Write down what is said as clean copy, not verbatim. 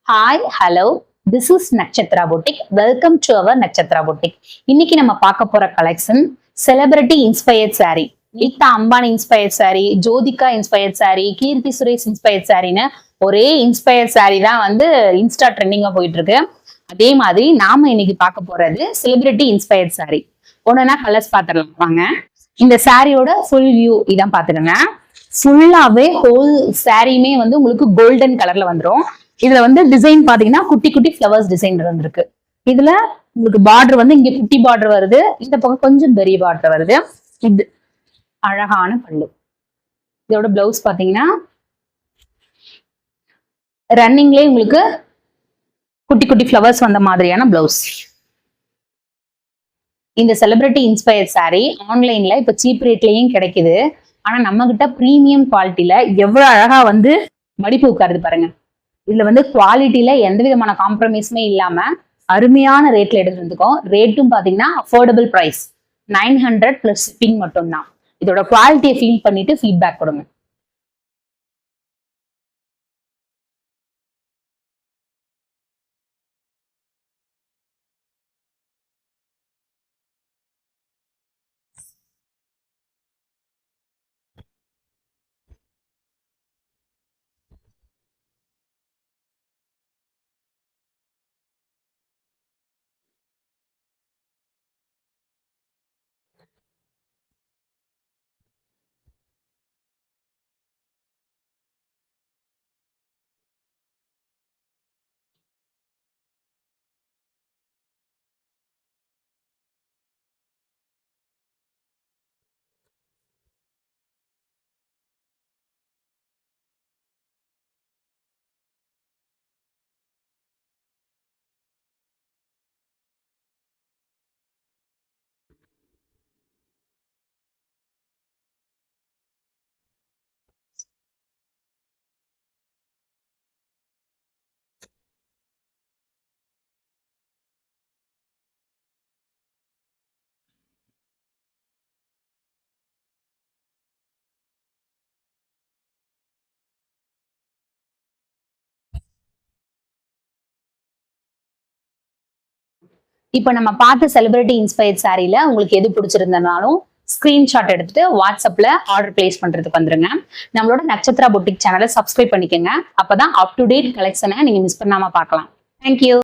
Hi hello, this is Natchathira boutique. Welcome to our Natchathira boutique. இன்னைக்கு நம்ம பார்க்க போற collection celebrity inspired sari. Nita Ambani inspired sari, Jyothika inspired sari, Keerthy Suresh inspired சாரின்னு ஒரே இன்ஸ்பயர்ட் சாரி தான் இன்ஸ்டா ட்ரெண்டிங்கா போயிட்டு இருக்கு. அதே மாதிரி நாம இன்னைக்கு பார்க்க போறது செலிபிரிட்டி இன்ஸ்பயர்ட் சாரி. ஒன்னா கலர்ஸ் பாத்துடலாம் வாங்க. இந்த சாரியோட ஃபுல் வியூ இதான் பாத்துடுங்க. ஃபுல்லாவே ஹோல் சாரியுமே உங்களுக்கு கோல்டன் கலர்ல வந்துடும். இதுல டிசைன் பாத்தீங்கன்னா குட்டி குட்டி ஃபிளவர்ஸ் டிசைன் வந்திருக்கு. இதுல உங்களுக்கு பார்டர் இங்க குட்டி பார்டர் வருது, இந்த பக்கம் கொஞ்சம் பெரிய பார்டர் வருது. இது அழகான பல்லு. இதோட பிளவுஸ் பாத்தீங்கன்னா ரன்னிங்லேயே உங்களுக்கு குட்டி குட்டி ஃபிளவர்ஸ் வந்த மாதிரியான பிளவுஸ். இந்த செலிபிரிட்டி இன்ஸ்பயர் சாரி ஆன்லைன்ல இப்ப சீப் ரேட்லயும் கிடைக்குது. ஆனா நம்ம கிட்ட பிரீமியம் குவாலிட்டியில எவ்வளவு அழகா மடிப்பு உட்காருது பாருங்க. இதுல குவாலிட்டியில எந்த விதமான காம்ப்ரமைஸுமே இல்லாம அருமையான ரேட்ல எடுத்துட்டு இருக்கோம். ரேட்டும் பாத்தீங்கன்னா அஃபோர்டபுள் பிரைஸ் 900 பிளஸ் ஷிப்பிங் மட்டும்தான். இதோட குவாலிட்டியை ஃபீல் பண்ணிட்டு ஃபீட்பேக் கொடுங்க. இப்ப நம்ம பார்த்த செலிபிரிட்டி இன்ஸ்பயர்ட் சாரில உங்களுக்கு எது பிடிச்சிருந்தனாலும் ஸ்கிரீன்ஷாட் எடுத்துட்டு வாட்ஸ்அப்ல ஆர்டர் பிளேஸ் பண்றதுக்கு வந்துருங்க. நம்மளோட நட்சத்திரா பொட்டிக் சேனலை சப்ஸ்கிரைப் பண்ணிக்கோங்க. அப்பதான் அப் டு டேட் கலெக்ஷனை நீங்க மிஸ் பண்ணாம பார்க்கலாம். தேங்க்யூ.